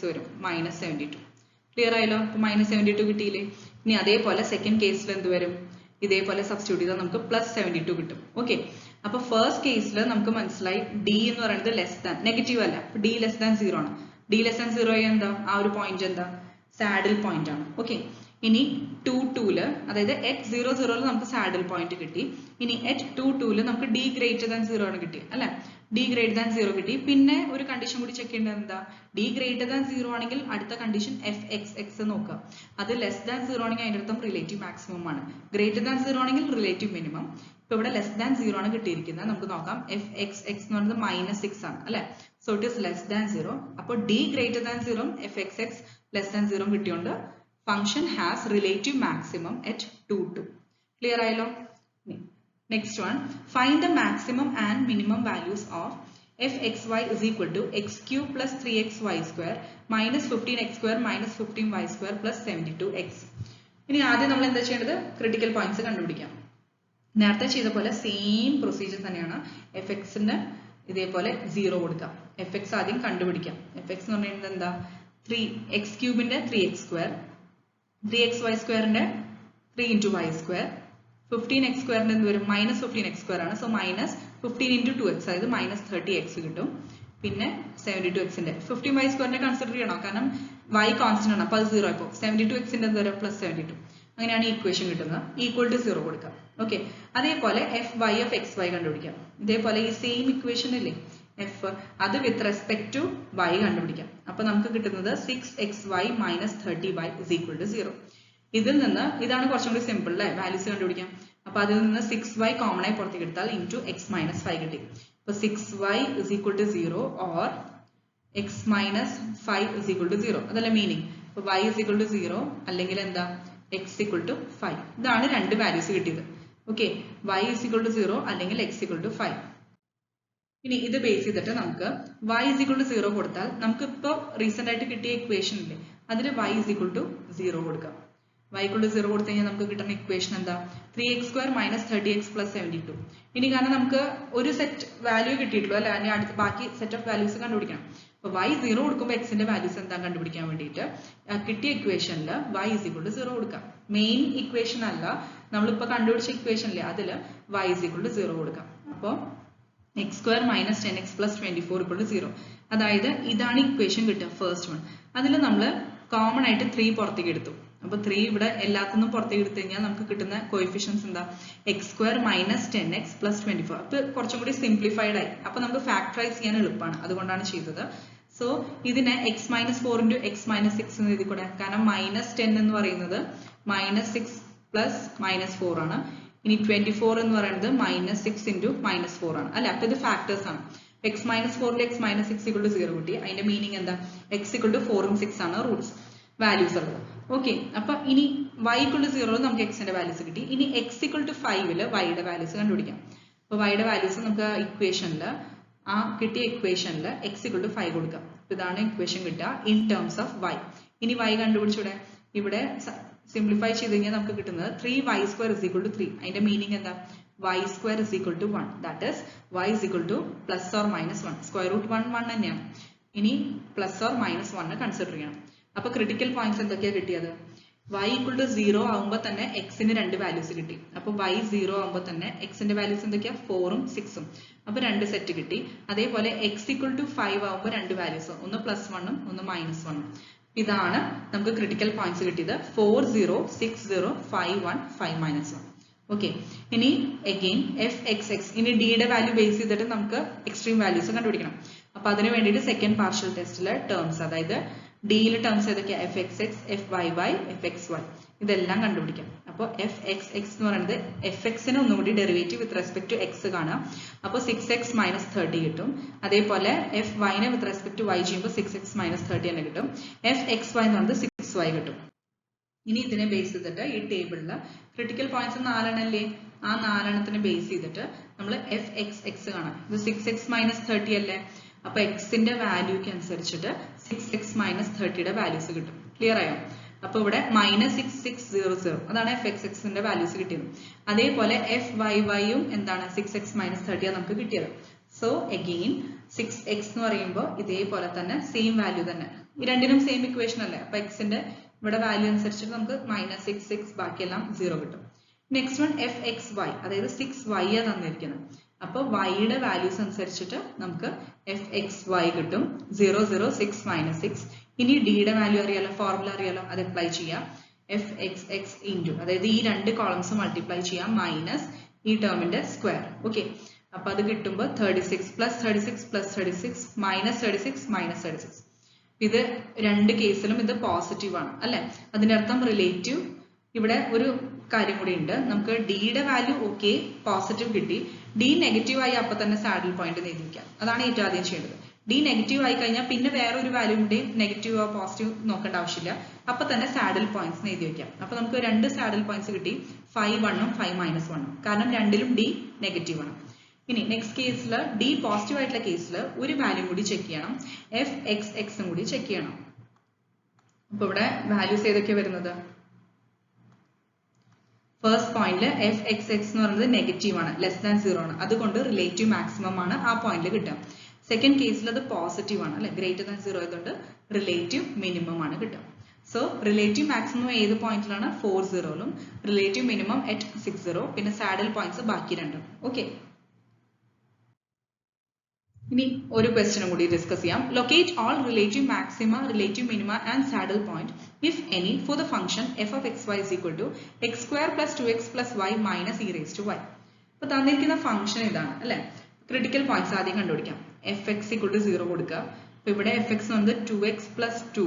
വരും, -72. ക്ലിയർ ആയല്ലോ? അപ്പൊ -72 കിട്ടിയില്ലേ. ഇനി അതേപോലെ സെക്കൻഡ് കേസിൽ എന്ത് വരും, ഇതേപോലെ സബ്സ്റ്റിറ്റ്യൂട്ട് ചെയ്താൽ നമുക്ക് +72 കിട്ടും. ഓക്കെ, അപ്പൊ ഫസ്റ്റ് കേസിൽ നമുക്ക് മനസ്സിലായി ഡി എന്ന് പറയുന്നത് ലെസ് ദാൻ, നെഗറ്റീവ് അല്ല, ഡി -0 ആണ്. ഡി -0 എന്താ, ആ ഒരു പോയിന്റ് എന്താ, സാഡിൽ പോയിന്റ് ആണ്. ഓക്കെ, ഇനി 2 2ല് അതായത് at 0 0ല് നമുക്ക് സാഡിൽ പോയിന്റ് കിട്ടി. ഇനി at 2 2ല് നമുക്ക് d > 0 ആണ് കിട്ടി അല്ലെ, d > 0 കിട്ടി. പിന്നെ ഒരു കണ്ടീഷൻ കൂടി ചെക്ക് ചെയ്യേണ്ടത് എന്താ, d > 0 ആണെങ്കിൽ അടുത്ത കണ്ടീഷൻ എഫ് എക്സ് എക്സ് നോക്കുക. അത് <0 ആണെങ്കിൽ അതിന്റെ അർത്ഥം റിലേറ്റീവ് മാക്സിമം ആണ്, <0 ആണെങ്കിൽ റിലേറ്റീവ് മിനിമം. ഇപ്പൊ ഇവിടെ <0 ആണ് കിട്ടിയിരിക്കുന്നത്. നമുക്ക് നോക്കാം, എഫ് എക്സ് എക്സ് എന്ന് പറയുന്നത് -6 ആണ് അല്ലെ, സോ ഇറ്റ് ഇസ് <0. അപ്പോൾ d > 0 F X X <0 കിട്ടിയോണ്ട് function has relative maximum at 2 2. Clear ആയല്ലോ? Next one, find the maximum and minimum values of fxy is equal to x cube plus 3xy square minus 15x square minus 15y square plus 72x. ഇനി ആദ്യം നമ്മൾ എന്താ ചെയ്യേണ്ടത്, critical points കണ്ടുപിടിക്കാം. നേരത്തെ ചെയ്ത പോലെ സെയിം പ്രൊസീജിയർ തന്നെയാണ്. എഫ് എക്സിന് ഇതേപോലെ 0 കൊടുക്കാം. എഫ് എക്സ് ആദ്യം കണ്ടുപിടിക്കാം. എഫ് എക്സ് എന്ന് പറയുന്നത് എന്താ, 3x ക്യൂബിന്റെ 3x സ്ക്വയർ, 3xy സ്ക്വയറിന്റെ 3 × y സ്ക്വയർ, 15x സ്ക്വയറിന്റെ എന്ത് വരും, -15x സ്ക്വയർ ആണ്. സോ -15 × 2x, അതായത് -30x കിട്ടും. പിന്നെ 72xന്റെ 15y സ്ക്വയറിനെ കൺസിഡർ ചെയ്യണോ, കാരണം y കോൺസ്റ്റന്റ് ആണ്, അപ്പൊ അത് 0 ആയിപ്പോ. 72xന്റെ എന്ത് വരും, +72. അങ്ങനെയാണ് ഇക്വേഷൻ കിട്ടുന്നത്. = 0 കൊടുക്കാം. ഓക്കെ, അതേപോലെ F Y of X Y കണ്ടുപിടിക്കാം. ഇതേപോലെ ഈ സെയിം ഇക്വേഷൻ അല്ലേ എഫ്, അത് വിത്ത് റെസ്പെക്ട് ടു y കണ്ടുപിടിക്കാം. അപ്പൊ നമുക്ക് കിട്ടുന്നത് 6xy - 30y = 0. ഇതിൽ നിന്ന് ഇതാണ് കുറച്ചും കൂടി സിമ്പിൾ അല്ലേ, വാല്യൂസ് കണ്ടുപിടിക്കാം. അപ്പൊ അതിൽ നിന്ന് 6y കോമൺ ആയി പുറത്തേക്ക് എടുത്താൽ × x - 5 കിട്ടി. അപ്പൊ 6y = 0 or x - 5 = 0. അതല്ല മീനിങ്. അപ്പൊ y = 0 അല്ലെങ്കിൽ എന്താ, x = 5. ഇതാണ് രണ്ട് വാല്യൂസ് കിട്ടിയത്. ഓക്കെ, y = 0 അല്ലെങ്കിൽ x = 5. ഇനി ഇത് ബേസ് ചെയ്തിട്ട് നമുക്ക് y = 0 കൊടുത്താൽ നമുക്ക് ഇപ്പോൾ റീസെന്റ് ആയിട്ട് കിട്ടിയ ഇക്വേഷൻ ഇല്ലേ, അതിന് y = 0 കൊടുക്കാം. y = 0 കൊടുത്തു കഴിഞ്ഞാൽ നമുക്ക് കിട്ടുന്ന ഇക്വേഷൻ എന്താ, 3x² - 30x + 72. ഇനി കാരണം നമുക്ക് ഒരു സെറ്റ് വാല്യൂ കിട്ടിയിട്ടുള്ളൂ അല്ലെ, അതിന് അടുത്ത് ബാക്കി സെറ്റ് ഓഫ് വാല്യൂസ് കണ്ടുപിടിക്കണം. അപ്പൊ y 0 കൊടുക്കുമ്പോൾ എക്സിന്റെ വാല്യൂസ് എന്താ കണ്ടുപിടിക്കാൻ വേണ്ടിയിട്ട് കിട്ടിയ ഇക്വേഷനിൽ y = 0 കൊടുക്കാം. മെയിൻ ഇക്വേഷൻ അല്ല, നമ്മളിപ്പോൾ കണ്ടുപിടിച്ച ഇക്വേഷനിലെ അതിൽ y is equal to 0 കൊടുക്കാം. അപ്പോൾ x square minus 10x plus 24 equal to 0. അതായത് ഇതാണ് ഇക്വേഷൻ കിട്ടുക ഫസ്റ്റ് വൺ. അതിൽ നമ്മൾ കോമൺ ആയിട്ട് 3 പുറത്തേക്ക് എടുത്തു. അപ്പോൾ 3 ഇവിടെ എല്ലാത്തിനും പുറത്തേക്ക് എടുത്തു കഴിഞ്ഞാൽ നമുക്ക് കിട്ടുന്ന കോഎഫിഷ്യൻസ് എന്താ x square minus 10x plus 24. അപ്പോൾ കുറച്ചും കൂടി സിംപ്ലിഫൈഡ് ആയി. അപ്പോൾ നമുക്ക് ഫാക്ടറൈസ് ചെയ്യാൻ എളുപ്പമാണ്, അതുകൊണ്ടാണ് ചെയ്തത്. സോ ഇതിനെ x minus 4 into x minus 6 എന്ന് എഴുതി കൂടെ, കാരണം മൈനസ് 10 എന്ന് പറയുന്നത് മൈനസ് 6 പ്ലസ് മൈനസ് 4 ആണ്. ഇനി 24 എന്ന് പറയുന്നത് മൈനസ് 6 into മൈനസ് 4 ആണ് അല്ലെ. അപ്പോൾ ഇത് ഫാക്ടേഴ്സ് ആണ്. x minus 4 x minus 6 equal to 0 കിട്ടി. അതിന്റെ മീനിങ് എന്താ, x equal to 4 ഉം 6 ആണ് റൂട്ട്സ് വാല്യൂസ് ഉള്ളത്. ഓക്കെ, അപ്പൊ ഇനി y equal to 0 നമുക്ക് x ന്റെ വാല്യൂസ് കിട്ടി. ഇനി x equal to 5 y യുടെ വാല്യൂസ് കണ്ടുപിടിക്കാം. അപ്പൊ y യുടെ വാല്യൂസ് നമുക്ക് ഇക്വേഷനിൽ ആ കിട്ടിയ ഇക്വേഷനിൽ x equal to 5 കൊടുക്കാം. ഇതാണ് ഇക്വേഷൻ കിട്ടുക ഇൻ ടേംസ് ഓഫ് y. ഇനി y കണ്ടുപിടിച്ചൂടെ, ഇവിടെ സിംപ്ലിഫൈ ചെയ്ത് കഴിഞ്ഞാൽ നമുക്ക് കിട്ടുന്നത് 3y square is equal to 3. അതിന്റെ മീനിങ് എന്താ, y square is equal to 1. that is y is equal to plus or minus 1. Square root 1 തന്നെയാണ്. ഇനി പ്ലസ് ഓർ മൈനസ് 1 കൺസിഡർ ചെയ്യണം. അപ്പൊ ക്രിട്ടിക്കൽ പോയിന്റ്സ് എന്തൊക്കെയാ കിട്ടിയത്, y equal to 0 ആവുമ്പോൾ തന്നെ x ന് 2 വാല്യൂസ് കിട്ടി. അപ്പോൾ y 0 ആവുമ്പോൾ തന്നെ x ന്റെ വാല്യൂസ് എന്തൊക്കെയാ 4 ഉം 6 ഉം. അപ്പോൾ 2 സെറ്റ് കിട്ടി. അതേപോലെ x equal to 5 ആവുമ്പോൾ 2 വാല്യൂസ്, ഒന്ന് പ്ലസ് 1 ഉം ഒന്ന് മൈനസ് 1 ഉം. ഇതാണ് നമുക്ക് ക്രിട്ടിക്കൽ പോയിന്റ്സ് കിട്ടിയത് 4 0 6 0 5 1 5 minus 1. ഓക്കെ, ഇനി അഗെയിൻ എഫ് എക്സ് എക്സ്, ഇനി ഡിയുടെ വാല്യൂ ബേസ് ചെയ്തിട്ട് നമുക്ക് എക്സ്ട്രീം വാല്യൂസ് കണ്ടുപിടിക്കണം. അപ്പൊ അതിന് വേണ്ടിയിട്ട് സെക്കൻഡ് പാർഷ്യൽ ടെസ്റ്റിലെ ടേംസ്, അതായത് ഡിയിലെ ടേംസ് ഏതൊക്കെയാണ്, F X X, F Y Y, F X Y, ഇതെല്ലാം കണ്ടുപിടിക്കാം. അപ്പോൾ എഫ് എക്സ് എക്സ് എന്ന് പറയുന്നത് എഫ് എക്സിന് ഒന്നുകൂടി derivative with respect to X കാണാം. അപ്പോൾ 6x minus 30 കിട്ടും. അതേപോലെ എഫ് വൈനെ വിത്ത് റെസ്പെക്ട് ടു വൈ ചെയ്യുമ്പോൾ 6x minus 30 തന്നെ കിട്ടും. എഫ് എക്സ് വൈ എന്ന് പറയുന്നത് 6y കിട്ടും. ഇനി ഇതിനെ ബേസ് ചെയ്തിട്ട് ഈ ടേബിളിൽ ക്രിട്ടിക്കൽ പോയിന്റ്സ് 4 അല്ലേ, ആ 4 ബേസ് ചെയ്തിട്ട് നമ്മൾ എഫ് എക്സ് എക്സ് കാണാം. ഇത് 6x minus 30 അല്ലേ, അപ്പൊ എക്സിന്റെ വാല്യൂക്ക് അനുസരിച്ചിട്ട് 6x minus 30യുടെ വാല്യൂസ് കിട്ടും. ക്ലിയർ ആയോ? അപ്പൊ ഇവിടെ -6600 അതാണ് എഫ് എക്സ് എക്സിന്റെ വാല്യൂസ് കിട്ടിയത്. അതേപോലെ എഫ് വൈ വൈയും എന്താണ് 6x minus 30 നമുക്ക് കിട്ടിയത്. സോ അഗെയിൻ 6x എന്ന് പറയുമ്പോൾ ഇതേപോലെ തന്നെ സെയിം വാല്യൂ തന്നെ, ഈ രണ്ടിനും സെയിം ഇക്വേഷൻ അല്ലേ. അപ്പൊ എക്സിന്റെ ഇവിടെ വാല്യൂ അനുസരിച്ചിട്ട് നമുക്ക് -6 ബാക്കിയെല്ലാം 0 കിട്ടും. Next one F X Y, അതായത് 6y തന്നിരിക്കുന്നത്. അപ്പോൾ വൈയുടെ വാല്യൂസ് അനുസരിച്ചിട്ട് നമുക്ക് എഫ് എക്സ് വൈ കിട്ടും 0 0 6 minus 6. ഇനി ഡിയുടെ വാല്യൂ അറിയാലോ, ഫോർമുല അറിയാലോ, അത് അപ്ലൈ ചെയ്യാം. എഫ് എക്സ് എക്സ് ഇൻറ്റു, അതായത് ഈ 2 കോളംസ് മൾട്ടിപ്ലൈ ചെയ്യാം മൈനസ് ഈ ടേമിന്റെ സ്ക്വയർ. ഓക്കെ, അപ്പൊ അത് കിട്ടുമ്പോൾ 36 plus 36 plus 36 minus 36 minus 36. ഇത് 2 കേസിലും ഇത് പോസിറ്റീവ് ആണ് അല്ലെ. അതിന്റെ അർത്ഥം റിലേറ്റീവ്. ഇവിടെ ഒരു കാര്യം കൂടി ഉണ്ട്, നമുക്ക് ഡിയുടെ വാല്യൂ ഓക്കെ പോസിറ്റീവ് കിട്ടി, ഡി നെഗറ്റീവ് ആയി അപ്പൊ തന്നെ സാഡിൽ പോയിന്റ് എഴുതിക്കാം. അതാണ് ഏറ്റവും ആദ്യം ചെയ്യേണ്ടത്. ഡി നെഗറ്റീവ് ആയി കഴിഞ്ഞാൽ പിന്നെ വേറൊരു വാല്യൂ കൂടി നെഗറ്റീവോ പോസിറ്റീവ് നോക്കേണ്ട ആവശ്യമില്ല, അപ്പൊ തന്നെ സാഡിൽ പോയിന്റ്സ് എഴുതി വെക്കാം. അപ്പൊ നമുക്ക് 2 സാഡിൽ പോയിന്റ്സ് കിട്ടി, 5 1 ഉം 5 minus 1 ഉം, കാരണം രണ്ടിലും ഡി നെഗറ്റീവ് ആണ്. ഇനി നെക്സ്റ്റ് കേസിൽ ഡി പോസിറ്റീവ് ആയിട്ടുള്ള കേസിൽ ഒരു വാല്യൂ കൂടി ചെക്ക് ചെയ്യണം, എഫ് എക്സ് എക്സും കൂടി ചെക്ക് ചെയ്യണം. അപ്പൊ ഇവിടെ വാല്യൂസ് ഏതൊക്കെയാ വരുന്നത്, ഫസ്റ്റ് പോയിന്റിൽ എഫ് എക്സ് എക്സ് എന്ന് പറയുന്നത് നെഗറ്റീവ് ആണ്, ലെസ് ദാൻ 0 ആണ്, അതുകൊണ്ട് റിലേറ്റീവ് മാക്സിമം ആണ് ആ പോയിന്റിൽ കിട്ടുക. സെക്കൻഡ് കേസിൽ അത് പോസിറ്റീവ് ആണ് അല്ലെ, ഗ്രേറ്റർ ദാൻ 0 ആയതുകൊണ്ട് റിലേറ്റീവ് മിനിമം ആണ് കിട്ടുക. സോ റിലേറ്റീവ് മാക്സിമം ഏത് പോയിന്റിലാണ്, 4 0ലും, റിലേറ്റീവ് മിനിമം at 6 0, പിന്നെ സാഡിൽ പോയിന്റ്സ് ബാക്കി രണ്ടും. ഓക്കെ, ഇനി ഒരു ക്വസ്റ്റ്യനും കൂടി ഡിസ്കസ് ചെയ്യാം. Locate all relative maxima, relative minima and saddle point if any for the function F of X Y is equal to X square plus 2x plus Y minus E raise to Y. അപ്പൊ തന്നിരിക്കുന്ന function ഇതാണ് അല്ലെ. Critical points ആദ്യം കണ്ടുപിടിക്കാം. F X equal to 0 കൊടുക്കുക. അപ്പൊ ഇവിടെ F X വന്നത് 2x പ്ലസ് 2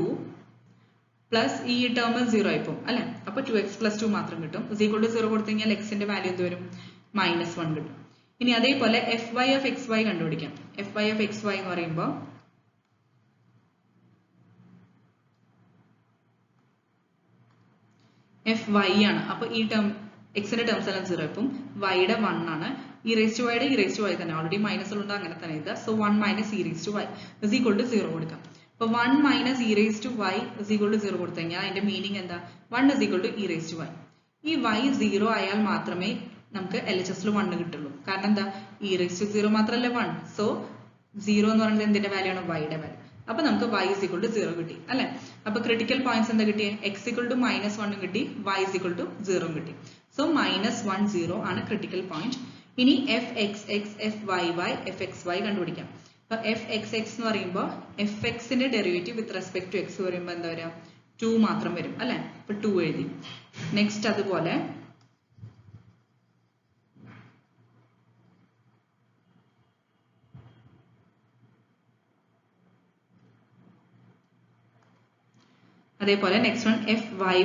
പ്ലസ് ഈ ടേം 0 ആയിപ്പോ അല്ലെ. അപ്പൊ 2x പ്ലസ് 2 മാത്രം കിട്ടും. ഇസ് ഈക്വൽ ടു 0 കൊടുത്തു കഴിഞ്ഞാൽ എക്സിന്റെ വാല്യൂ എന്ത് വരും, -1 കിട്ടും. ഇനി അതേപോലെ F Y of X Y കണ്ടുപിടിക്കാം. F Y of X Y എന്ന് പറയുമ്പോൾ എഫ് വൈ ആണ്. അപ്പൊ ഈ ടേം എക്സിന്റെ ടേംസ് എല്ലാം 0 ആയിപ്പം, വൈയുടെ 1 ആണ്. ഇ റേസ് ടു വൈയുടെ ഇ റേസ് ടു വൈ തന്നെ, ഓൾറെഡി മൈനസ് ഉള്ളത് അങ്ങനെ തന്നെ എഴുതുക. So 1 minus E raise to Y is equal to 0 കൊടുക്കാം. അപ്പൊ 1 minus E raise to Y is equal to 0 കൊടുത്തു കഴിഞ്ഞാൽ അതിന്റെ മീനിങ് എന്താ, 1 is equal to E raise to Y. ഈ വൈ 0 ആയാൽ മാത്രമേ നമുക്ക് LHS 1 കിട്ടുള്ളൂ. കാരണം എന്താ, ഇ റേസ് ടു 0 മാത്രമല്ല 1. സോ 0 എന്ന് പറയുന്നത് എന്തിന്റെ വാല്യൂ ആണ്, വൈയുടെ വാല്യൂ. അപ്പൊ നമുക്ക് y is equal to 0 കിട്ടി അല്ലെ. അപ്പൊ ക്രിട്ടിക്കൽ പോയിന്റ്സ് എന്താ കിട്ടിയത്, x equal to -1 കിട്ടി, y is equal to 0 കിട്ടി. സോ -1 0 ആണ് ക്രിട്ടിക്കൽ പോയിന്റ്. ഇനി fxx fyy fxy കണ്ടുപിടിക്കാം. അപ്പൊ fxx എന്ന് പറയുമ്പോൾ fxന്റെ derivative with respect to x വരുമ്പോൾ എന്താ വരിക? 2 മാത്രം വരും അല്ലെ? അപ്പൊ 2 എഴുതി. നെക്സ്റ്റ് അതുപോലെ അതേപോലെ നെക്സ്റ്റ് വൺ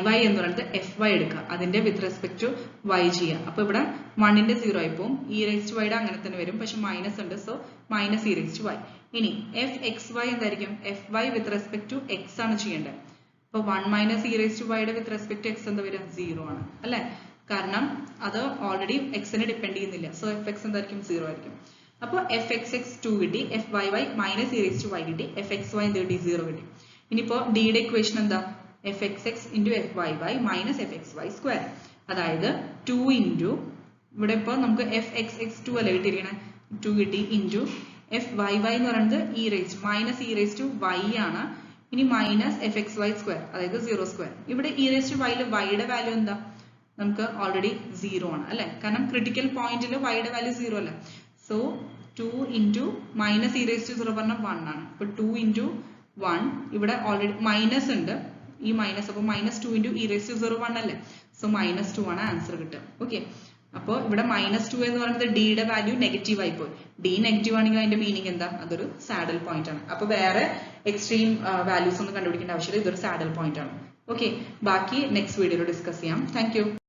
fyy എന്ന് പറയുന്നത് fy എടുക്കുക, അതിന്റെ വിത്ത് റെസ്പെക്ട് ടു y ചെയ്യുക. അപ്പൊ ഇവിടെ 1ന്റെ 0 ആയി പോകും. e⁻y അങ്ങനെ തന്നെ വരും, പക്ഷെ മൈനസ് ഉണ്ട്, സോ -e⁻y. ഇനി fxy എന്തായിരിക്കും? fy with respect to x ആണ് ചെയ്യേണ്ടത്. അപ്പൊ 1 - e⁻y with respect to x എന്താ വരിക? 0 ആണ് അല്ലെ? കാരണം അത് ഓൾറെഡി x നെ ഡിപ്പെൻഡ് ചെയ്യുന്നില്ല, സോ fx എന്തായിരിക്കും? 0 ആയിരിക്കും. അപ്പോൾ fxx 2 കിട്ടി, fyy -e⁻y കിട്ടി, fxy എന്ത് കിട്ടി? 0 കിട്ടി. ഇനിയിപ്പോ ഡിയുടെ ഇക്വേഷൻ എന്താ? fxx × fyy -fxy സ്ക്വയർ, അതായത് 2 × ഇവിടെ ഇപ്പൊ നമുക്ക് fxx 2 അല്ലേ കിട്ടിയിരിക്കണേ, 2 കിട്ടി, ഇൻറ്റു fyy എന്ന് പറയുന്നത് -e⁻y ആണ്. ഇനി -fxy സ്ക്വയർ, അതായത് 0 സ്ക്വയർ. ഇവിടെ e⁻y യുടെ വാല്യൂ എന്താ? നമുക്ക് ഓൾറെഡി 0 ആണ് അല്ലെ? കാരണം ക്രിട്ടിക്കൽ പോയിന്റിൽ y വാല്യൂ 0 അല്ല. സോ 2 × -e⁻0 പറഞ്ഞാൽ 1 ആണ്. അപ്പൊ 2 × 1 ഇവിടെ ഓൾറെഡി മൈനസ് ഉണ്ട്, ഈ മൈനസ്, അപ്പൊ -2 × e⁻0 1 അല്ലേ? സോ -2 ആണ് ആൻസർ കിട്ടുക. ഓക്കെ, അപ്പോൾ ഇവിടെ -2 എന്ന് പറയുന്നത് ഡിയുടെ വാല്യൂ നെഗറ്റീവ് ആയി പോയി. ഡി നെഗറ്റീവ് ആണെങ്കിൽ അതിന്റെ മീനിങ് എന്താ? അതൊരു സാഡിൽ പോയിന്റ് ആണ്. അപ്പൊ വേറെ എക്സ്ട്രീം വാല്യൂസ് ഒന്നും കണ്ടുപിടിക്കേണ്ട ആവശ്യമില്ല, ഇതൊരു സാഡിൽ പോയിന്റ് ആണ്. ഓക്കെ, ബാക്കി നെക്സ്റ്റ് വീഡിയോയിൽ ഡിസ്കസ് ചെയ്യാം. Thank you.